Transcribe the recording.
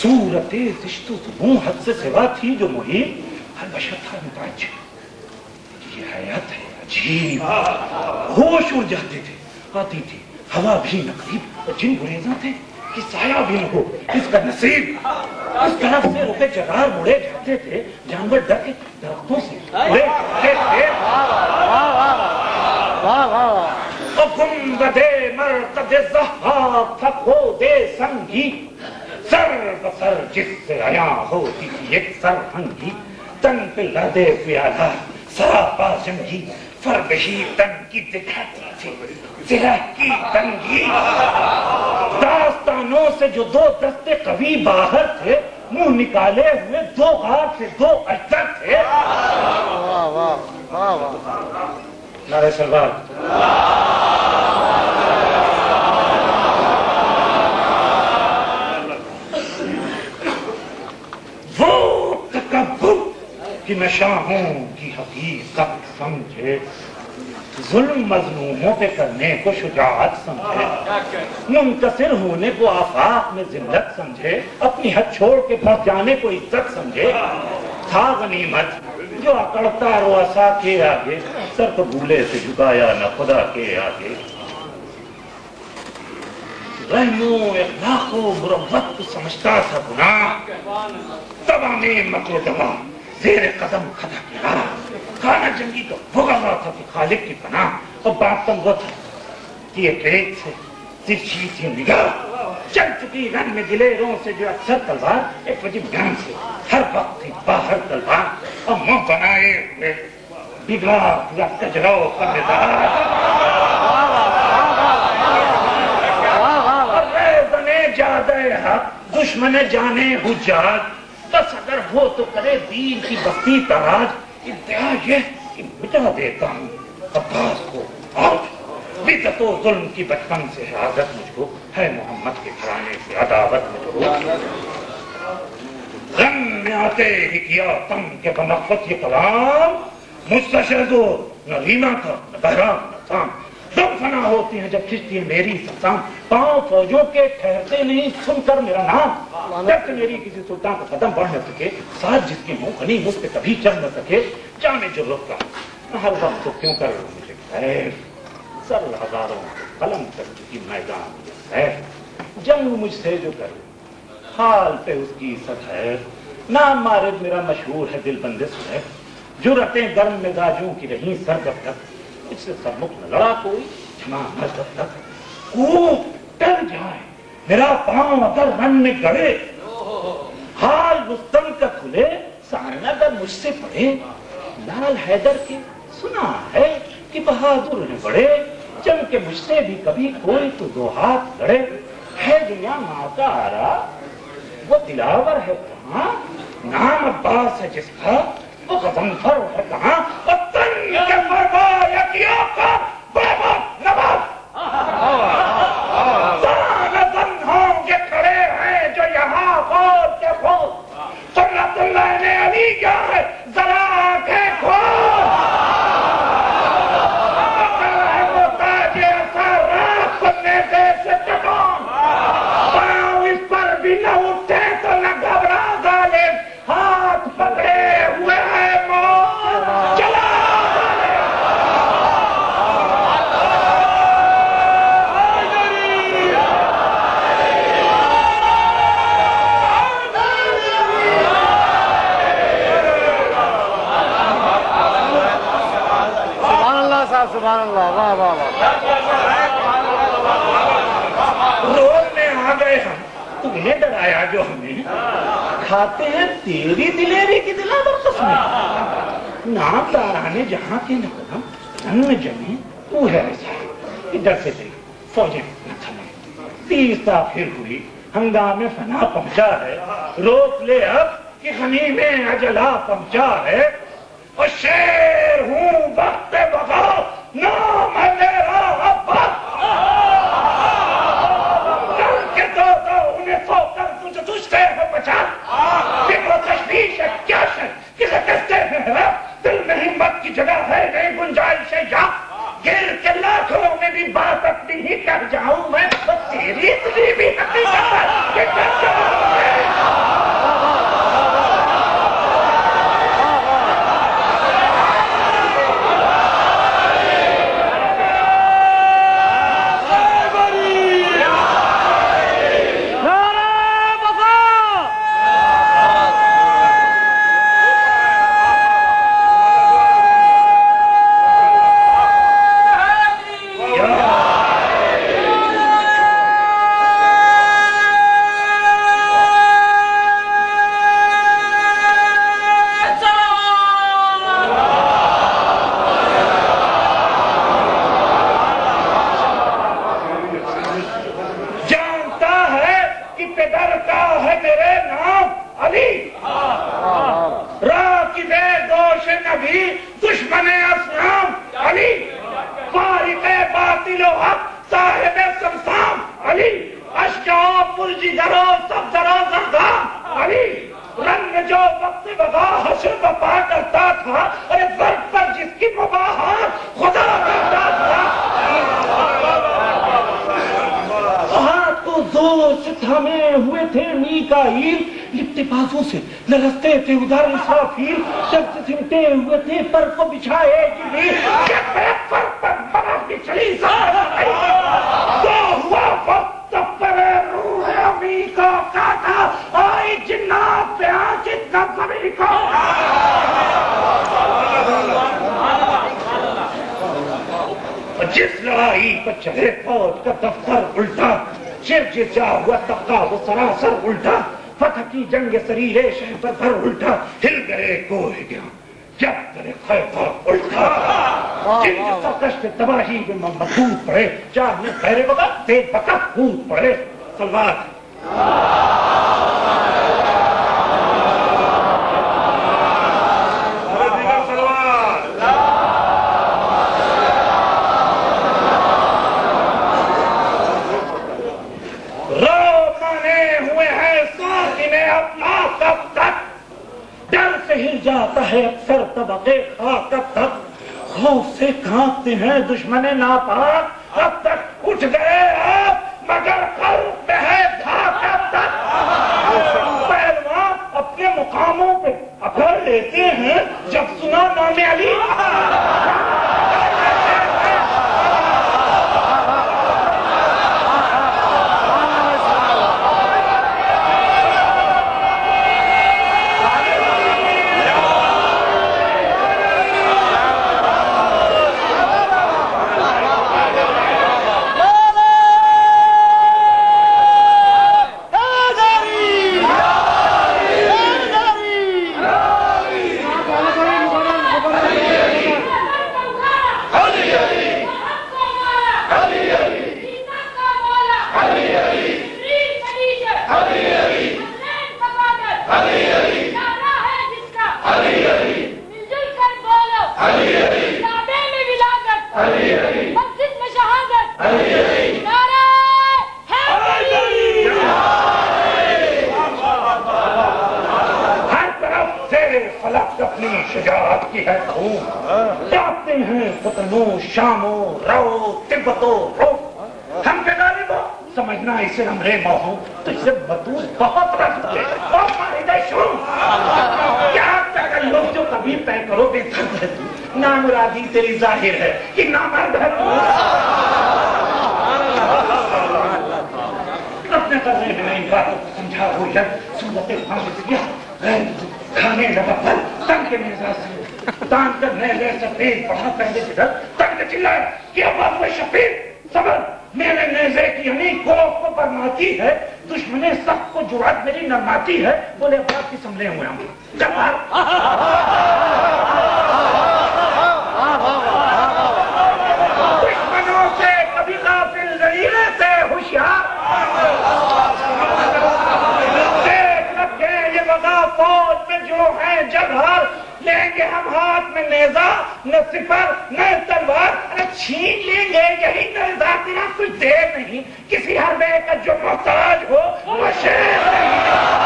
صورت زشت و زبون حد سے سوا تھی جو محیط ہر بشر تھا متعجب، یہ حیات ہے عجیب، ہوش اڑ جاتے تھے، آتی تھی ہوا بھی نقیب، جن گریزاں تھے کہ سایہ بھی نہ ہو اس کا نصیب، اس طرف سے رکے چرار مڑے جاتے تھے، جانور ڈر کے درختوں سے اڑے جاتے تھے، اور گنبد مرقد ضحاک تھا خود سنگی، سر بسر جس سے عیاں ہوتی تھی ایک سرہنگی، تن پہ لردے پیالہ سراپا جنگی، فربہی تن کی دکھاتی تھی زرہ کی تنگی، داستانوں سے جو دو دستے قوی باہر تھے، منہ نکالے ہوئے دو غار سے دو اجدر تھے۔ نعرہ سلوات۔ وہ تکبر کہ نشانوں کی حقیقت سمجھے، ظلم مظلوموں پہ کرنے کو شجاعت سمجھے، منتصر ہونے کو آفاق میں ذلت سمجھے، اپنی حد چھوڑ کے پھنس جانے کو عزت سمجھے، تھا غنیمت جو اکڑتا رؤسا کے آگے، سر کو بھولے سے جھکایا نہ خدا کے آگے، رحم و اخلاق و مروت کو سمجھتا تھا گناہ، دبا میں مکر دبا زیر قدم کھدا کیا، کھانا جنگی تو بھگا تھا کہ خالق کی پناہ، اور باطن وہ تھا کہ ایک ریت سے ترچھی تھی نگاہ، چل چکی رن میں دلیروں سے جو اکثر تلوار، ایک وجب جان سے ہر وقت تھی باہر تلوار، اور منہ بنائے ہوئے بگڑا یا کجراؤ خنددار، اور ریزنے جادہ حق دشمن جانے حجاج، بس اگر ہو تو کرے دین کی بستی تراج، ادعا یہ کہ مٹا دیتا ہوں عباس کو، اور بدعت و ظلم کی بچپن سے ہے عادت مجھ کو، ہے محمد کے گھرانے سے عداوت مجھ کو، غم میں آتے ہی کیا تم کے بنفت یہ کلام، مستشہد و نہ رینا تھا نہ بحرام نہ سام، دم فنا ہوتی ہیں جب کھچتی ہے میری سسام، پاؤں فوجوں کے ٹھہرتے نہیں سن کر میرا نام، جب سے میری کسی سلطان کو قدم بڑھ نہ سکے، ساتھ جس کی منہ خنی مجھ پہ کبھی چڑھ نہ سکے، جانے جو رکا ہر وقت تو کیوں کر مجھے خیر، سر ہزاروں قلم کر چکی میدان خیر، جنگ مجھ سے جو کرے حال پہ اس کی عزت ہے، نام مارد میرا مشہور ہے دل بندے سہیب، جرأتیں گرم مزاجوں کی رہیں سرگپ تک، اس سے سرمکھ نہ لڑا کوئی جمع مذہب تک، کوپ ڈر جائے میرا پاؤں اگر رن میں گڑے، حال رستم کا کھلے سامنا اگر مجھ سے پڑے، لال حیدر کی سنا ہے کہ بہادر ہیں بڑے، جنگ کے مجھ سے بھی کبھی کوئی تو دو ہاتھ لڑے، ہے دنیا ماں کا آرا وہ دلاور ہے کہاں، نام عباس ہے جس کا وہ غضنفر ہے کہاں، وطن کے فرمایا کیا کا بابا نواب، زن ہوں گے کھڑے ہیں جو یہاں خود کے خود، سنت اللہ نے علی کیا ہے ذرا آنکھیں کھول، وہ تاج اثرات بننے دے سے ٹکان، پاؤں اس پر بھی نہ اٹھے تو نہ گھبرا ظالم، ہاتھ پکڑے ہوئے ہیں موت چلا سبحان اللہ، واہ واہ واہ، روز میں آ گئے ہم، تمہیں ڈرایا جو ہمیں، کھاتے ہیں تیری دلیری کی دلاور قسمیں، نام دارانے جہاں کے نہ قدم تن میں جمیں، تو ہے ایسا ادھر سے تیری فوجیں نہ تھمیں، تیز تاخیر ہوئی ہنگامے فنا پہنچا ہے، روک لے اب کہ غنیمے اجلا پہنچا ہے، اور شیر ہوں وقت وفا نام ہے میرا عباس، کر کے دو انہیں سو کر تجھ تجھتے ہے بچا، فکر و تشویش ہے کیا شے کسے کہتے ہیں، دل میں ہمت کی جگہ ہے نہیں گنجائش ہے یا گر کے لاکھوں میں بھی بات اپنی ہی کہہ رہ جاؤں میں تو تیری اتنی بھی حقیقت ہے کہ ڈر جاؤں میں. لرزتے تھے ادھر اسرافیل شخص سمٹے ہوئے تھے پر کو بچھائے جبریل پر برف کی چلی تو ہوا وقت تب پر روح امی کو کاٹا آئی جنات پہ آجت کا زمین کو جس لڑائی پر چلے فوج کا دفتر الٹا شیر جا ہوا طبقہ وہ سراسر الٹا فتح کی جنگ سریرے شہر پر الٹا ہل گئے کوہ گیا جب کرے خیفہ الٹا جن جسا کشت تباہی میں مبہوت پڑے چاہنے پہرے وقت دے وقت خود پڑے سلوات ہل جاتا ہے اکثر طبقے خاک اب تک خوف سے کانپتے ہیں دشمن ناپاک اب تک اٹھ گئے آپ مگر قلب میں ہے دھاک اب تک پہلوان اپنے مقاموں پہ اکڑ لیتے ہیں جب سنا نام علی سمجھنا اسے ہمرے موہوں تو اسے بدوز بہت رکھتے اور ماریدہ شروع کیا تکلف جو کبھی پہ کرو بے درد ہے تو نامرادی تیری ظاہر ہے کہ نامرد ہے تو اپنے کرنے میں نہیں باتوں کو سمجھا ہو یا صورت خامد کیا کھانے لگا پھل تنگ کے نیزہ سے تان کر نیزے سے تیز بڑھا پہلے جدر تنگ چلائے کیا بات میں شفیر صبر میرے نیزے کی یعنی گوف کو برماتی ہے دشمن سب کو جرات میری نرماتی ہے بولے بات کی سمجھے ہوئے ہم جبار دشمنوں سے کبھی غافل ذریعے سے ہوشیار دیکھ لگے یہ وغا فوج میں جو ہے جگہر لیں گے ہم ہاتھ میں نیزہ نہ سپر نہ تلوار چھین لیں گے یہی نیزہ تیرا کچھ دیر نہیں کسی حربے کا جو محتاج ہو وہ شیر نہیں